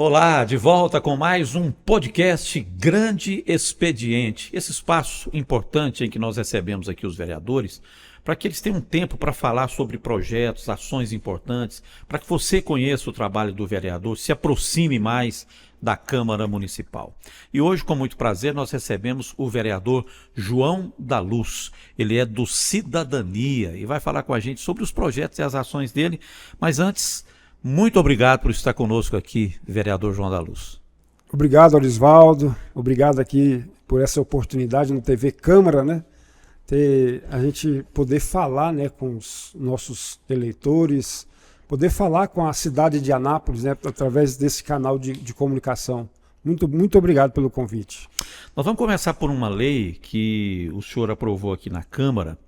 Olá, de volta com mais um podcast Grande Expediente. Esse espaço importante em que nós recebemos aqui os vereadores, para que eles tenham um tempo para falar sobre projetos, ações importantes, para que você conheça o trabalho do vereador, se aproxime mais da Câmara Municipal. E hoje, com muito prazer, nós recebemos o vereador João da Luz. Ele é do Cidadania e vai falar com a gente sobre os projetos e as ações dele. Mas antes, muito obrigado por estar conosco aqui, vereador João da Luz. Obrigado, Orisvaldo. Obrigado aqui por essa oportunidade no TV Câmara, né? A gente poder falar, né, com os nossos eleitores, poder falar com a cidade de Anápolis, né, através desse canal de comunicação. Muito obrigado pelo convite. Nós vamos começar por uma lei que o senhor aprovou aqui na Câmara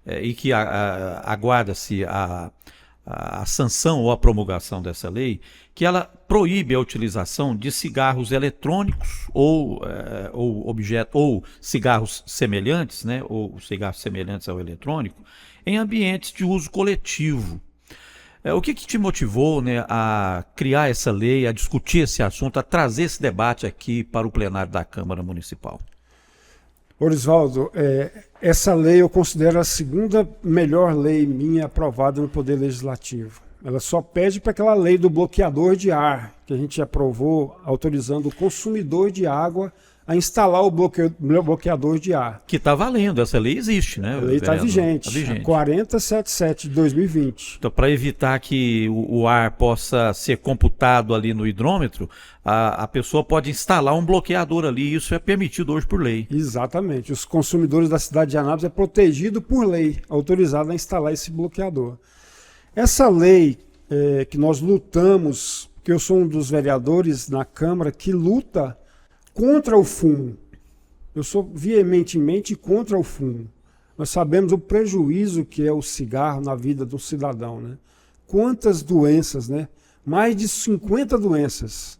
e que aguarda-se a sanção ou a promulgação dessa lei, que ela proíbe a utilização de cigarros eletrônicos ou cigarros semelhantes, né, ou cigarros semelhantes ao eletrônico, em ambientes de uso coletivo. O que te motivou, né, a criar essa lei, a discutir esse assunto, a trazer esse debate aqui para o plenário da Câmara Municipal? Orisvaldo, essa lei eu considero a segunda melhor lei minha aprovada no Poder Legislativo. Ela só pede para aquela lei do bloqueador de ar, que a gente aprovou, autorizando o consumidor de água a instalar o bloqueador de ar. Que está valendo, essa lei existe, né? A lei está vigente, tá vigente. 4077 de 2020. Então, para evitar que o ar possa ser computado ali no hidrômetro, a pessoa pode instalar um bloqueador ali, e isso é permitido hoje por lei. Exatamente, os consumidores da cidade de Anápolis é protegido por lei, autorizado a instalar esse bloqueador. Essa lei que nós lutamos, que eu sou um dos vereadores na Câmara que luta contra o fumo. Eu sou veementemente contra o fumo. Nós sabemos o prejuízo que é o cigarro na vida do cidadão, né? Quantas doenças, né? Mais de 50 doenças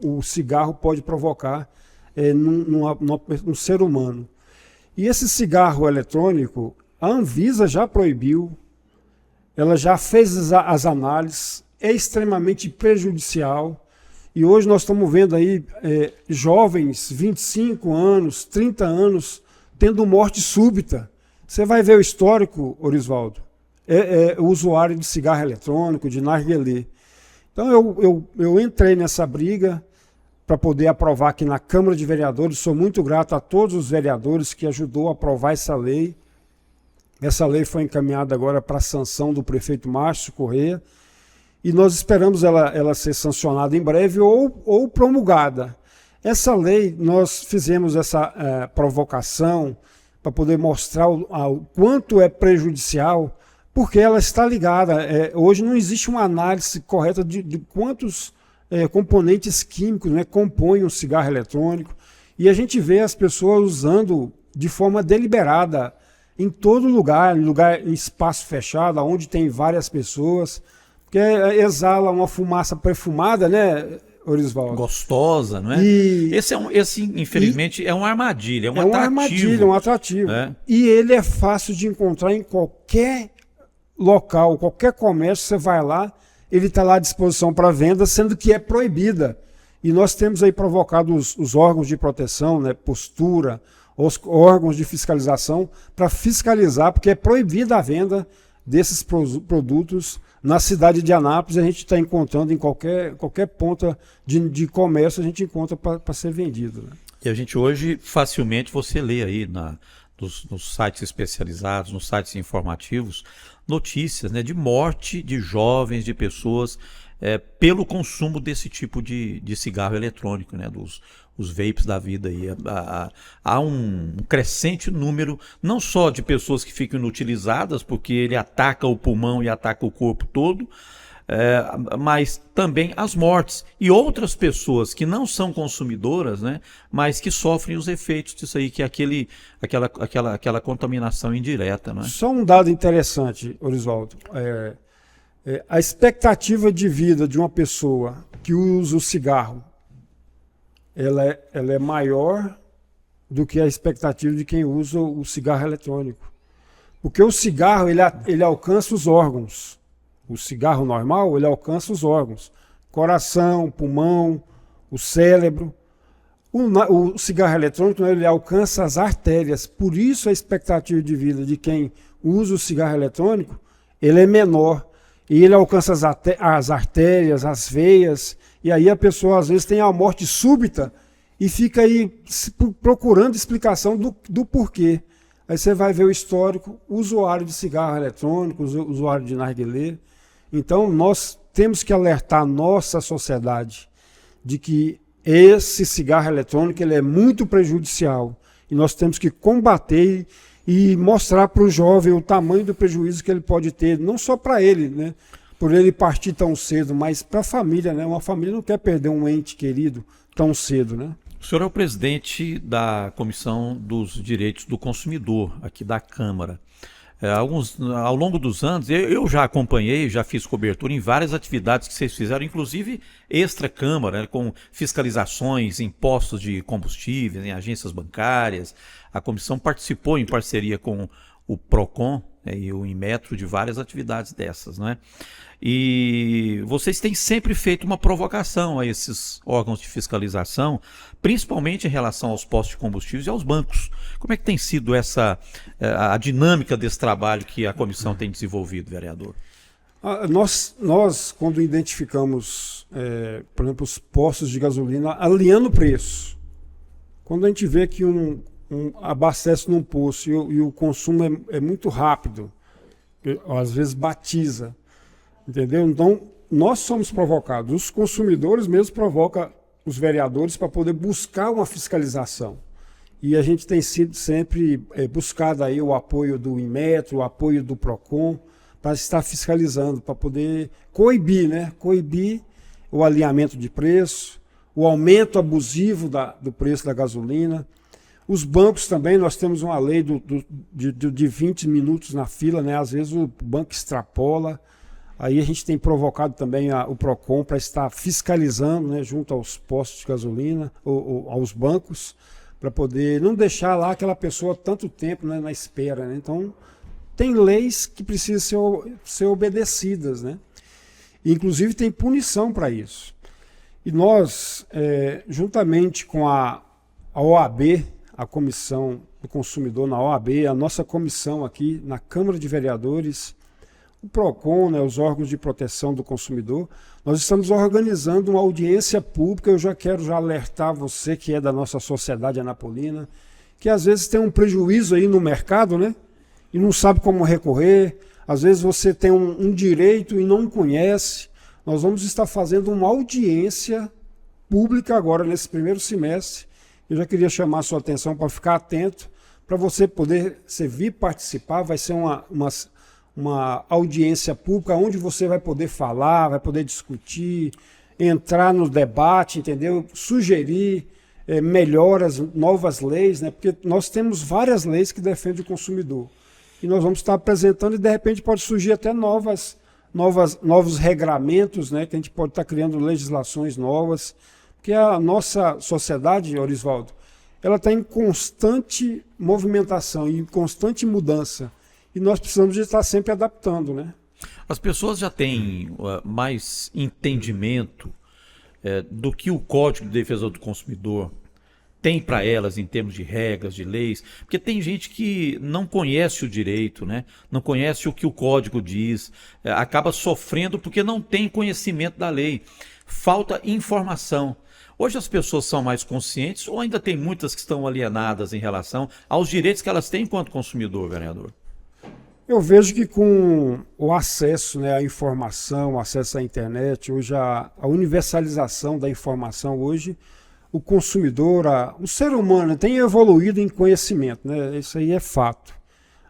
o cigarro pode provocar num ser humano. E esse cigarro eletrônico, a Anvisa já proibiu, ela já fez as análises, é extremamente prejudicial. E hoje nós estamos vendo aí jovens, 25 anos, 30 anos, tendo morte súbita. Você vai ver o histórico, Orisvaldo, o usuário de cigarro eletrônico, de narguilé. Então eu entrei nessa briga para poder aprovar aqui na Câmara de Vereadores. Sou muito grato a todos os vereadores que ajudou a aprovar essa lei. Essa lei foi encaminhada agora para a sanção do prefeito Márcio Corrêa. E nós esperamos ela ser sancionada em breve ou promulgada. Essa lei, nós fizemos essa provocação para poder mostrar o quanto é prejudicial, porque ela está ligada. Hoje não existe uma análise correta de quantos componentes químicos, né, compõem um cigarro eletrônico. E a gente vê as pessoas usando de forma deliberada em todo lugar, em espaço fechado, onde tem várias pessoas, porque exala uma fumaça perfumada, né, Orisvaldo? Gostosa, não é? Esse infelizmente, é uma armadilha, uma armadilha, um atrativo. E ele é fácil de encontrar em qualquer local, qualquer comércio, você vai lá, ele está lá à disposição para venda, sendo que é proibida. E nós temos aí provocado os órgãos de proteção, né, postura, os órgãos de fiscalização, para fiscalizar, porque é proibida a venda desses produtos na cidade de Anápolis. A gente está encontrando em qualquer ponta de comércio, a gente encontra para ser vendido, né? E a gente hoje, facilmente, você lê aí nos sites especializados, nos sites informativos, notícias, né, de morte de jovens, de pessoas, pelo consumo desse tipo de cigarro eletrônico, né, os vapes da vida aí. Há um crescente número, não só de pessoas que ficam inutilizadas, porque ele ataca o pulmão e ataca o corpo todo, mas também as mortes e outras pessoas que não são consumidoras, né, mas que sofrem os efeitos disso aí, que é aquela contaminação indireta, né? Só um dado interessante, Orisvaldo. A expectativa de vida de uma pessoa que usa o cigarro, ela é maior do que a expectativa de quem usa o cigarro eletrônico. Porque o cigarro, ele alcança os órgãos. O cigarro normal, ele alcança os órgãos. coração, pulmão, o cérebro. O cigarro eletrônico, ele alcança as artérias, por isso a expectativa de vida de quem usa o cigarro eletrônico, ele é menor. E ele alcança as artérias, as veias, e aí a pessoa às vezes tem a morte súbita e fica aí procurando explicação do porquê. Aí você vai ver o histórico, usuário de cigarro eletrônico, usuário de narguilé. Então nós temos que alertar a nossa sociedade de que esse cigarro eletrônico ele é muito prejudicial e nós temos que combater e mostrar para o jovem o tamanho do prejuízo que ele pode ter, não só para ele, né, por ele partir tão cedo, mas para a família, né? Uma família não quer perder um ente querido tão cedo, né? O senhor é o presidente da Comissão dos Direitos do Consumidor, aqui da Câmara. Ao longo dos anos, eu já acompanhei, já fiz cobertura em várias atividades que vocês fizeram, inclusive extra-Câmara, né, com fiscalizações, impostos de combustíveis, em agências bancárias. A comissão participou em parceria com o PROCON, né, e o Inmetro de várias atividades dessas, né? E vocês têm sempre feito uma provocação a esses órgãos de fiscalização, principalmente em relação aos postos de combustíveis e aos bancos. Como é que tem sido a dinâmica desse trabalho que a comissão tem desenvolvido, vereador? Nós quando identificamos, por exemplo, os postos de gasolina alinhando o preço, quando a gente vê que abastece num posto e o consumo é muito rápido, às vezes batiza, entendeu? Então, nós somos provocados. Os consumidores mesmo provocam os vereadores para poder buscar uma fiscalização. E a gente tem sido sempre buscado aí o apoio do Inmetro, o apoio do PROCON, para estar fiscalizando, para poder coibir, né? Coibir o alinhamento de preço, o aumento abusivo do preço da gasolina. Os bancos também, nós temos uma lei de 20 minutos na fila, né? Às vezes o banco extrapola. Aí a gente tem provocado também o PROCON para estar fiscalizando, né, junto aos postos de gasolina, ou aos bancos, para poder não deixar lá aquela pessoa tanto tempo, né, na espera, né? Então, tem leis que precisam ser obedecidas, né? E, inclusive tem punição para isso. E nós, juntamente com a OAB, a Comissão do Consumidor na OAB, a nossa comissão aqui na Câmara de Vereadores, o PROCON, né, os órgãos de proteção do consumidor, nós estamos organizando uma audiência pública. Eu já quero alertar você que é da nossa sociedade anapolina, que às vezes tem um prejuízo aí no mercado, né, e não sabe como recorrer. Às vezes você tem um direito e não conhece. Nós vamos estar fazendo uma audiência pública agora nesse primeiro semestre. Eu já queria chamar a sua atenção para ficar atento, para você poder vir participar. Vai ser uma audiência pública onde você vai poder falar, vai poder discutir, entrar no debate, entendeu? Sugerir melhoras, novas leis, né? Porque nós temos várias leis que defendem o consumidor. E nós vamos estar apresentando e de repente pode surgir até novos regramentos, né? Que a gente pode estar criando legislações novas. Porque a nossa sociedade, Orisvaldo, ela está em constante movimentação, em constante mudança. E nós precisamos de estar sempre adaptando, né? As pessoas já têm mais entendimento do que o Código de Defesa do Consumidor tem para elas em termos de regras, de leis, porque tem gente que não conhece o direito, né? Não conhece o que o Código diz, acaba sofrendo porque não tem conhecimento da lei, falta informação. Hoje as pessoas são mais conscientes ou ainda tem muitas que estão alienadas em relação aos direitos que elas têm enquanto consumidor, vereador? Eu vejo que com o acesso, né, à informação, o acesso à internet, hoje a universalização da informação, hoje o consumidor, o ser humano tem evoluído em conhecimento, né? Isso aí é fato.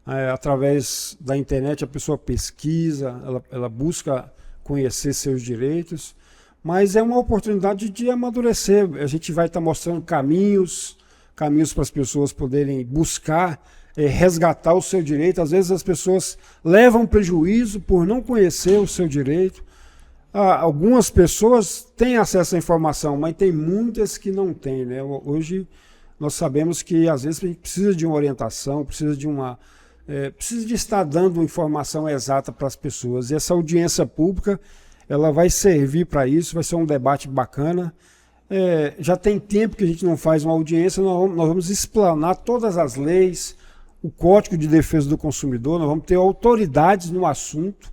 Através da internet a pessoa pesquisa, ela busca conhecer seus direitos, mas é uma oportunidade de amadurecer. A gente vai estar mostrando caminhos para as pessoas poderem buscar resgatar o seu direito. Às vezes as pessoas levam prejuízo por não conhecer o seu direito. Algumas pessoas têm acesso à informação, mas tem muitas que não têm, né? Hoje nós sabemos que às vezes a gente precisa de uma orientação, precisa de estar dando informação exata para as pessoas. E essa audiência pública ela vai servir para isso, vai ser um debate bacana. Já tem tempo que a gente não faz uma audiência, nós vamos explanar todas as leis, o Código de Defesa do Consumidor, nós vamos ter autoridades no assunto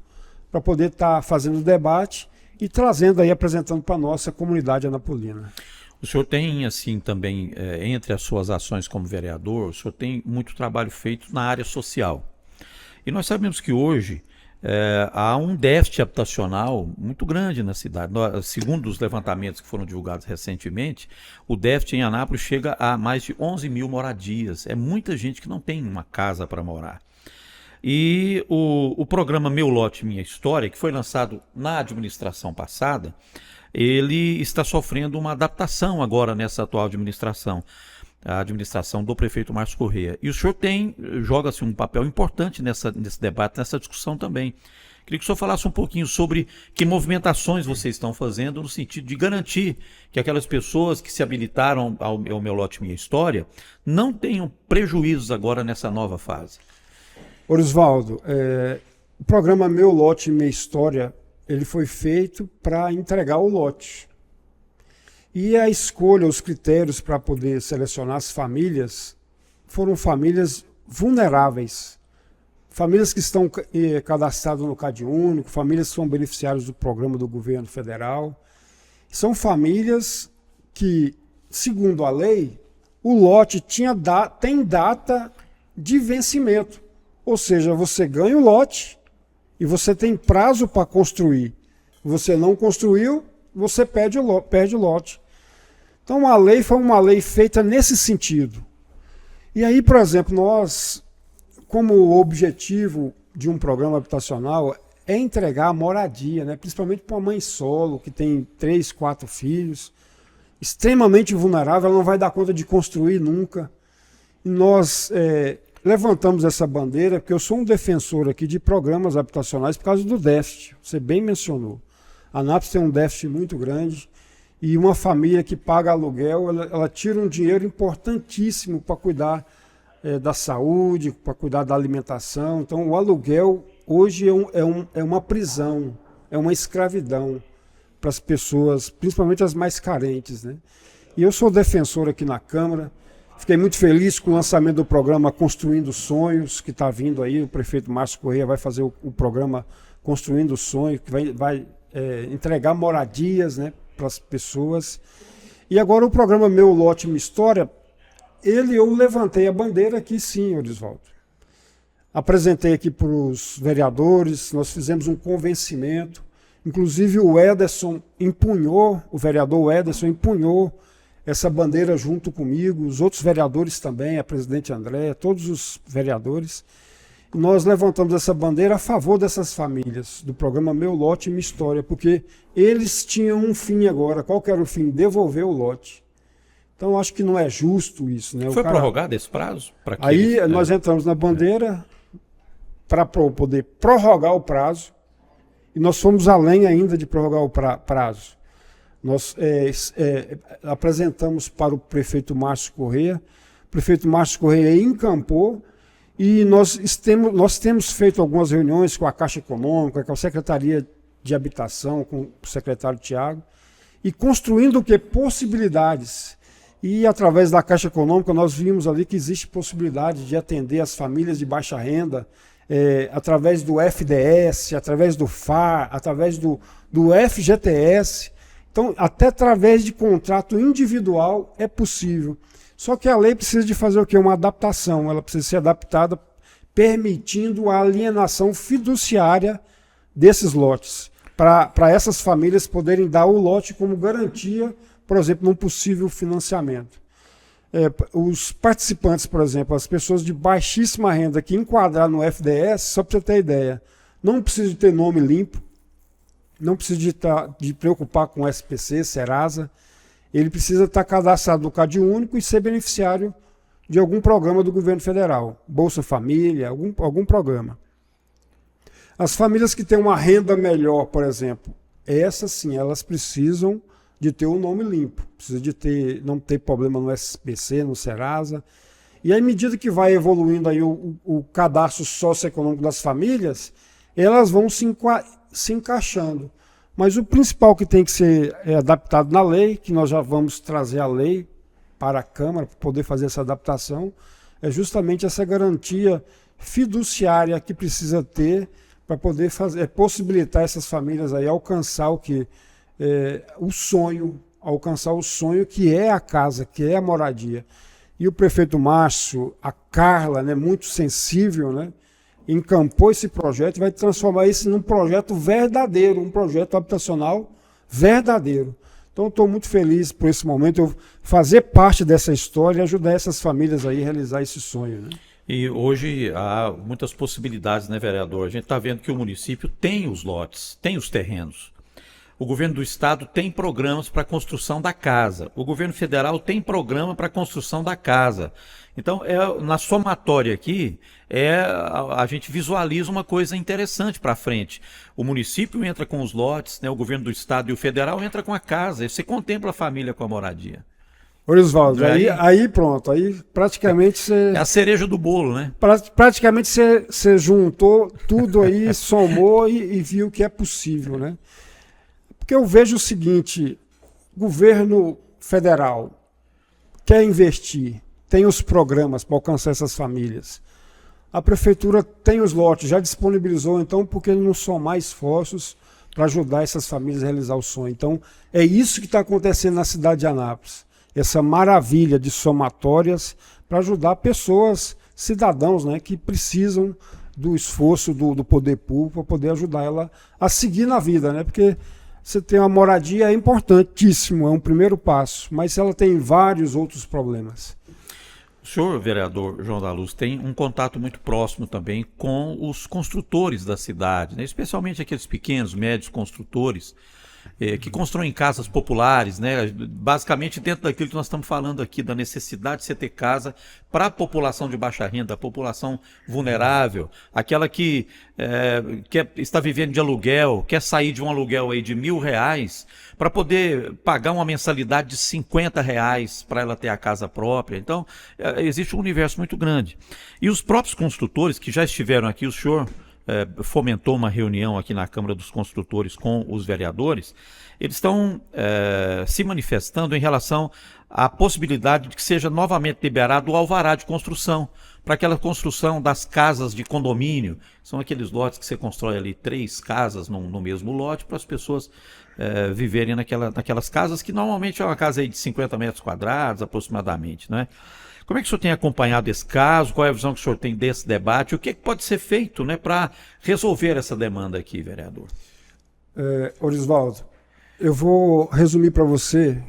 para poder estar fazendo o debate e trazendo aí, apresentando para a nossa comunidade anapolina. O senhor tem, assim, também, entre as suas ações como vereador, o senhor tem muito trabalho feito na área social. E nós sabemos que hoje há um déficit habitacional muito grande na cidade. Segundo os levantamentos que foram divulgados recentemente, o déficit em Anápolis chega a mais de 11 mil moradias. É muita gente que não tem uma casa para morar. E o programa Meu Lote Minha História, que foi lançado na administração passada, ele está sofrendo uma adaptação agora nessa atual administração, a administração do prefeito Márcio Corrêa. E o senhor joga-se um papel importante nesse debate, nessa discussão também. Queria que o senhor falasse um pouquinho sobre que movimentações vocês estão fazendo no sentido de garantir que aquelas pessoas que se habilitaram ao Meu Lote Minha História não tenham prejuízos agora nessa nova fase. Orisvaldo, o programa Meu Lote Minha História, ele foi feito para entregar o lote. E a escolha, os critérios para poder selecionar as famílias, foram famílias vulneráveis. Famílias que estão cadastradas no CadÚnico, famílias que são beneficiários do programa do governo federal. São famílias que, segundo a lei, o lote tem data de vencimento. Ou seja, você ganha o lote e você tem prazo para construir. Você não construiu, você perde o lote. Então a lei foi uma lei feita nesse sentido. E aí, por exemplo, nós, como objetivo de um programa habitacional, é entregar a moradia, né? Principalmente para uma mãe solo, que tem 3, 4 filhos, extremamente vulnerável, ela não vai dar conta de construir nunca. E nós levantamos essa bandeira, porque eu sou um defensor aqui de programas habitacionais por causa do déficit, você bem mencionou. A Anápolis tem um déficit muito grande e uma família que paga aluguel, ela tira um dinheiro importantíssimo para cuidar da saúde, para cuidar da alimentação. Então o aluguel hoje é uma prisão, é uma escravidão para as pessoas, principalmente as mais carentes, né? E eu sou defensor aqui na Câmara. Fiquei muito feliz com o lançamento do programa Construindo Sonhos, que está vindo aí. O prefeito Márcio Corrêa vai fazer o programa Construindo Sonhos, que vai entregar moradias, né, para as pessoas. E agora o programa Meu Lote Minha História, eu levantei a bandeira aqui sim, Orisvaldo. Apresentei aqui para os vereadores, nós fizemos um convencimento. Inclusive o vereador Ederson empunhou essa bandeira junto comigo, os outros vereadores também, a presidente André, todos os vereadores. Nós levantamos essa bandeira a favor dessas famílias, do programa Meu Lote Minha História, porque eles tinham um fim agora. Qual que era o fim? Devolver o lote. Então, acho que não é justo isso, né? Foi prorrogado esse prazo? Aí nós entramos na bandeira para poder prorrogar o prazo, e nós fomos além ainda de prorrogar o prazo. Nós apresentamos para o prefeito Márcio Corrêa, o prefeito Márcio Corrêa encampou, e nós temos feito algumas reuniões com a Caixa Econômica, com a Secretaria de Habitação, com o secretário Tiago, e construindo o quê? Possibilidades. E através da Caixa Econômica nós vimos ali que existe possibilidade de atender as famílias de baixa renda, através do FDS, através do FAR, através do FGTS. Então, até através de contrato individual é possível. Só que a lei precisa de fazer o quê? Uma adaptação. Ela precisa ser adaptada permitindo a alienação fiduciária desses lotes, para essas famílias poderem dar o lote como garantia, por exemplo, num possível financiamento. Os participantes, por exemplo, as pessoas de baixíssima renda que enquadrar no FDS, só para você ter ideia, não precisa de ter nome limpo, não precisa de preocupar com SPC, Serasa. Ele precisa estar cadastrado no CadÚnico e ser beneficiário de algum programa do governo federal, Bolsa Família, algum programa. As famílias que têm uma renda melhor, por exemplo, essas sim, elas precisam de ter o nome limpo, precisa de não ter problema no SPC, no Serasa. E à medida que vai evoluindo aí o cadastro socioeconômico das famílias, elas vão se encaixando. Mas o principal que tem que ser adaptado na lei, que nós já vamos trazer a lei para a Câmara para poder fazer essa adaptação, é justamente essa garantia fiduciária que precisa ter para poder possibilitar essas famílias aí alcançar alcançar o sonho que é a casa, que é a moradia. E o prefeito Márcio, a Carla, né, muito sensível, né, encampou esse projeto e vai transformar isso num projeto verdadeiro, um projeto habitacional verdadeiro. Então, estou muito feliz por esse momento, eu fazer parte dessa história e ajudar essas famílias aí a realizar esse sonho, né? E hoje há muitas possibilidades, né, vereador? A gente está vendo que o município tem os lotes, tem os terrenos. O governo do estado tem programas para a construção da casa. O governo federal tem programa para a construção da casa. Então, na somatória aqui, a gente visualiza uma coisa interessante para frente. O município entra com os lotes, né, o governo do estado e o federal entra com a casa. E você contempla a família com a moradia. Oswaldo, aí pronto, aí praticamente você... É a cereja do bolo, né? Praticamente você juntou tudo aí, somou e viu que é possível, né? Porque eu vejo o seguinte, governo federal quer investir, tem os programas para alcançar essas famílias. A prefeitura tem os lotes, já disponibilizou, então por que não somar esforços para ajudar essas famílias a realizar o sonho? Então é isso que está acontecendo na cidade de Anápolis. Essa maravilha de somatórias para ajudar pessoas, cidadãos, né, que precisam do esforço do poder público para poder ajudar ela a seguir na vida, né? Porque você ter uma moradia é importantíssimo, é um primeiro passo, mas ela tem vários outros problemas. O senhor, vereador João da Luz, tem um contato muito próximo também com os construtores da cidade, né? Especialmente aqueles pequenos, médios construtores, que constroem casas populares, né? Basicamente dentro daquilo que nós estamos falando aqui, da necessidade de você ter casa para a população de baixa renda, a população vulnerável, aquela que está vivendo de aluguel, quer sair de um aluguel aí de R$1.000 para poder pagar uma mensalidade de R$50 para ela ter a casa própria. Então, existe um universo muito grande. E os próprios construtores que já estiveram aqui, o senhor fomentou uma reunião aqui na Câmara dos Construtores com os vereadores, eles estão se manifestando em relação à possibilidade de que seja novamente liberado o alvará de construção, para aquela construção das casas de condomínio. São aqueles lotes que você constrói ali 3 casas no mesmo lote para as pessoas viverem naquelas casas, que normalmente é uma casa aí de 50 metros quadrados aproximadamente, né? Como é que o senhor tem acompanhado esse caso? Qual é a visão que o senhor tem desse debate? O que pode ser feito, né, para resolver essa demanda aqui, vereador? Oswaldo, eu vou resumir para você.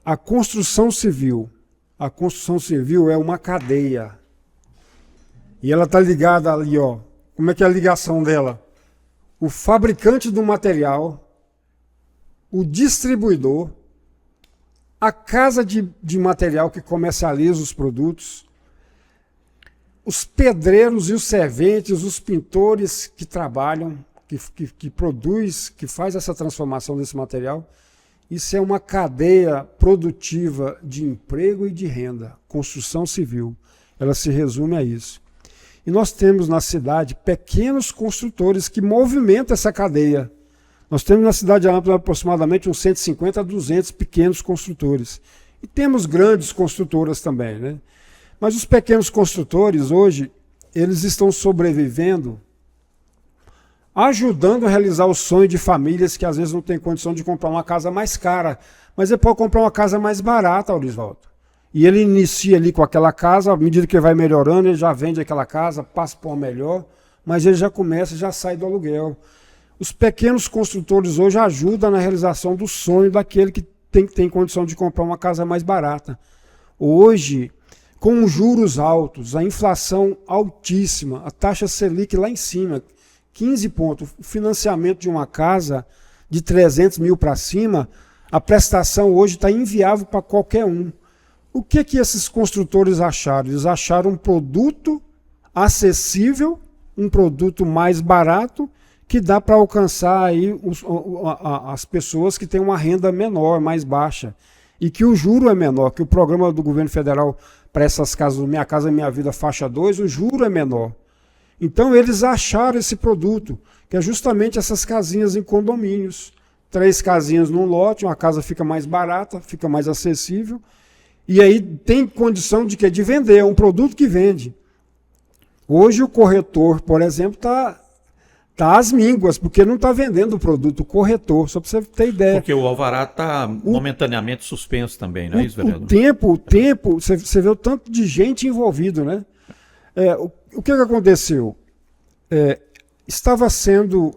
A construção civil é uma cadeia. E ela está ligada ali, ó. Como é que é a ligação dela? O fabricante do material, o distribuidor, a casa de material que comercializa os produtos, os pedreiros e os serventes, os pintores que trabalham, que produz, que faz essa transformação desse material. Isso é uma cadeia produtiva de emprego e de renda, construção civil. Ela se resume a isso. E nós temos na cidade pequenos construtores que movimentam essa cadeia. Nós temos na cidade de Anápolis aproximadamente uns 150 a 200 pequenos construtores. E temos grandes construtoras também, né? Mas os pequenos construtores hoje, eles estão sobrevivendo, ajudando a realizar o sonho de famílias que às vezes não têm condição de comprar uma casa mais cara, mas ele pode comprar uma casa mais barata, Oswaldo. E ele inicia ali com aquela casa, à medida que ele vai melhorando, ele já vende aquela casa, passa para uma melhor, mas ele já começa, já sai do aluguel. Os pequenos construtores hoje ajudam na realização do sonho daquele que tem condição de comprar uma casa mais barata. Hoje, com os juros altos, a inflação altíssima, a taxa Selic lá em cima, 15 pontos, o financiamento de uma casa de 300 mil para cima, a prestação hoje está inviável para qualquer um. O que esses construtores acharam? Eles acharam um produto acessível, um produto mais barato, que dá para alcançar aí as pessoas que têm uma renda menor, mais baixa, e que o juro é menor, que o programa do governo federal para essas casas, Minha Casa Minha Vida, faixa 2, o juro é menor. Então eles acharam esse produto, que é justamente essas casinhas em condomínios, 3 casinhas num lote, uma casa fica mais barata, fica mais acessível, e aí tem condição de quê? De vender, é um produto que vende. Hoje o corretor, por exemplo, está às mínguas, porque não está vendendo o produto, o corretor, só para você ter ideia. Porque o alvará está momentaneamente suspenso também, não é isso, vereador? O tempo, você vê o tanto de gente envolvido, né? O que aconteceu? Estava sendo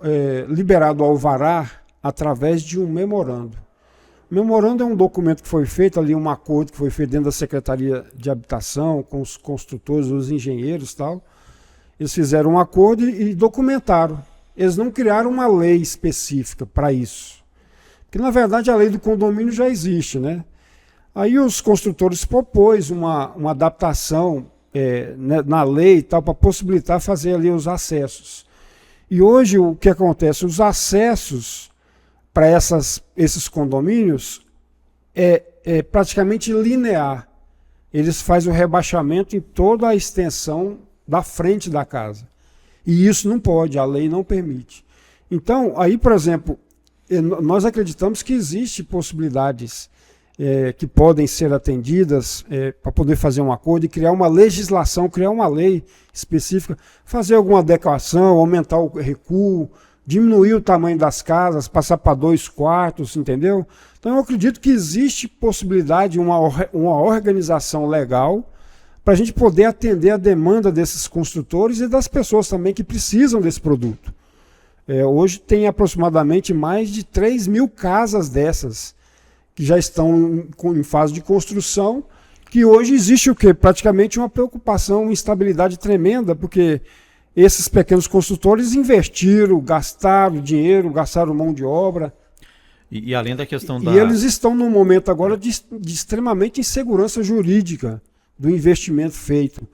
liberado o alvará através de um memorando. O memorando é um documento que foi feito ali, um acordo que foi feito dentro da Secretaria de Habitação, com os construtores, os engenheiros e tal. Eles fizeram um acordo e documentaram. Eles não criaram uma lei específica para isso. Porque, na verdade, a lei do condomínio já existe, né? Aí os construtores propôs uma adaptação na lei e tal, para possibilitar fazer ali os acessos. E hoje o que acontece? Os acessos para esses condomínios é praticamente linear. Eles fazem o rebaixamento em toda a extensão da frente da casa. E isso não pode, a lei não permite. Então, aí, por exemplo, nós acreditamos que existem possibilidades que podem ser atendidas para poder fazer um acordo e criar uma legislação, criar uma lei específica, fazer alguma adequação, aumentar o recuo, diminuir o tamanho das casas, passar para 2 quartos, entendeu? Então eu acredito que existe possibilidade, uma organização legal para a gente poder atender a demanda desses construtores e das pessoas também que precisam desse produto. Hoje tem aproximadamente mais de 3.000 casas dessas que já estão em fase de construção, que hoje existe o quê? Praticamente uma preocupação, uma instabilidade tremenda, porque esses pequenos construtores investiram, gastaram dinheiro, gastaram mão de obra. E além da questão E eles estão num momento agora de extremamente insegurança jurídica do investimento feito.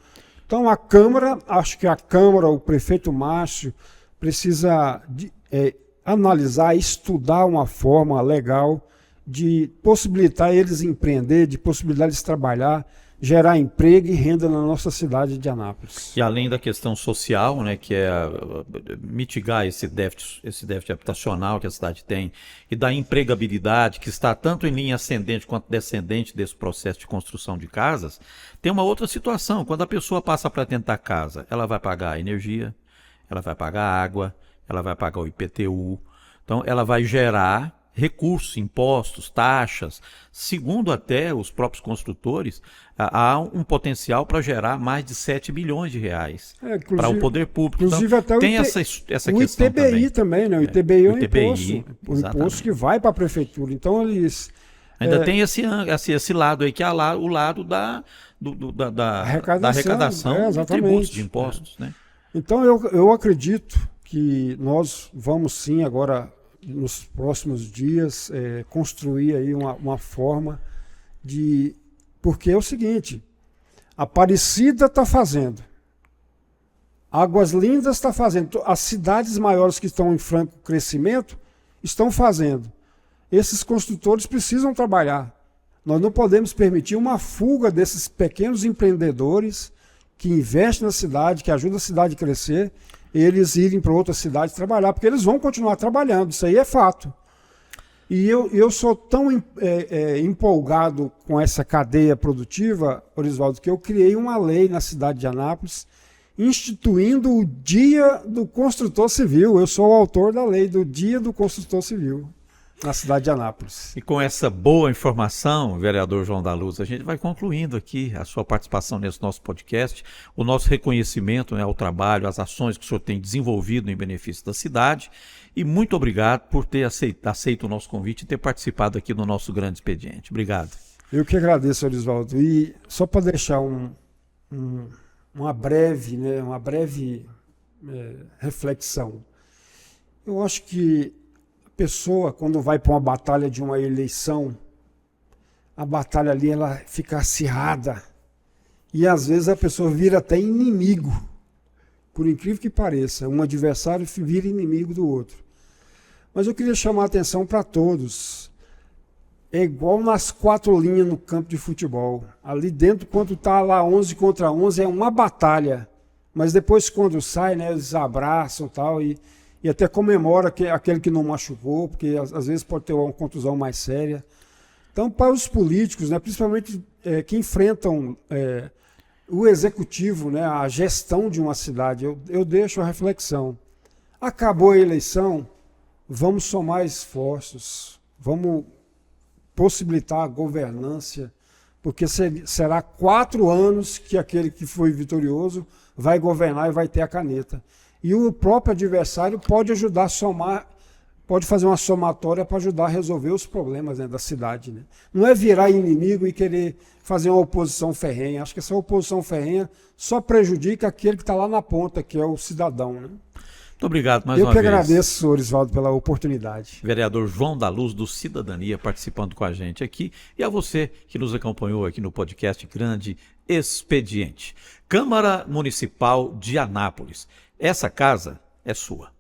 Então a Câmara, acho que a Câmara, o prefeito Márcio, precisa analisar, estudar uma forma legal de possibilitar eles empreender, de possibilitar eles trabalhar, gerar emprego e renda na nossa cidade de Anápolis. E além da questão social, né, que é mitigar esse déficit habitacional que a cidade tem, e da empregabilidade, que está tanto em linha ascendente quanto descendente desse processo de construção de casas, tem uma outra situação. Quando a pessoa passa para tentar casa, ela vai pagar a energia, ela vai pagar a água, ela vai pagar o IPTU, então ela vai gerar recursos, impostos, taxas. Segundo até os próprios construtores, há um potencial para gerar mais de 7 bilhões de reais para o poder público. Inclusive então, até tem essa o questão ITBI também, né? O ITBI é um ITBI, imposto. Um imposto que vai para a prefeitura. Então eles... Ainda tem esse lado aí, que é o lado da arrecadação de tributos, de impostos. Né? Então eu acredito que nós vamos sim agora, nos próximos dias, construir aí uma forma de... Porque é o seguinte, Aparecida está fazendo, Águas Lindas está fazendo, as cidades maiores que estão em franco crescimento estão fazendo. Esses construtores precisam trabalhar. Nós não podemos permitir uma fuga desses pequenos empreendedores que investem na cidade, que ajudam a cidade a crescer, eles irem para outra cidade trabalhar, porque eles vão continuar trabalhando, isso aí é fato. E eu sou tão empolgado com essa cadeia produtiva, Orisvaldo, que eu criei uma lei na cidade de Anápolis, instituindo o Dia do Construtor Civil. Eu sou o autor da lei do Dia do Construtor Civil na cidade de Anápolis. E com essa boa informação, vereador João da Luz, a gente vai concluindo aqui a sua participação nesse nosso podcast, o nosso reconhecimento, né, ao trabalho, às ações que o senhor tem desenvolvido em benefício da cidade, e muito obrigado por ter aceito o nosso convite e ter participado aqui do nosso grande expediente. Obrigado. Eu que agradeço, Orisvaldo. E só para deixar uma breve reflexão, eu acho que pessoa, quando vai para uma batalha de uma eleição, a batalha ali ela fica acirrada e às vezes a pessoa vira até inimigo, por incrível que pareça, um adversário vira inimigo do outro. Mas eu queria chamar a atenção para todos. É igual nas 4 linhas no campo de futebol. Ali dentro, quando está lá 11 contra 11, é uma batalha. Mas depois, quando sai, né, eles abraçam e tal. E e até comemora aquele que não machucou, porque às vezes pode ter uma contusão mais séria. Então, para os políticos, né, principalmente que enfrentam o executivo, né, a gestão de uma cidade, eu deixo a reflexão. Acabou a eleição, vamos somar esforços, vamos possibilitar a governança, porque será 4 anos que aquele que foi vitorioso vai governar e vai ter a caneta. E o próprio adversário pode ajudar a somar, pode fazer uma somatória para ajudar a resolver os problemas, né, da cidade. Né? Não é virar inimigo e querer fazer uma oposição ferrenha. Acho que essa oposição ferrenha só prejudica aquele que está lá na ponta, que é o cidadão. Né? Muito obrigado mais uma vez. Eu que vez. agradeço, senhor Oswaldo, pela oportunidade. Vereador João da Luz, do Cidadania, participando com a gente aqui. E a você que nos acompanhou aqui no podcast Grande Expediente. Câmara Municipal de Anápolis. Essa casa é sua.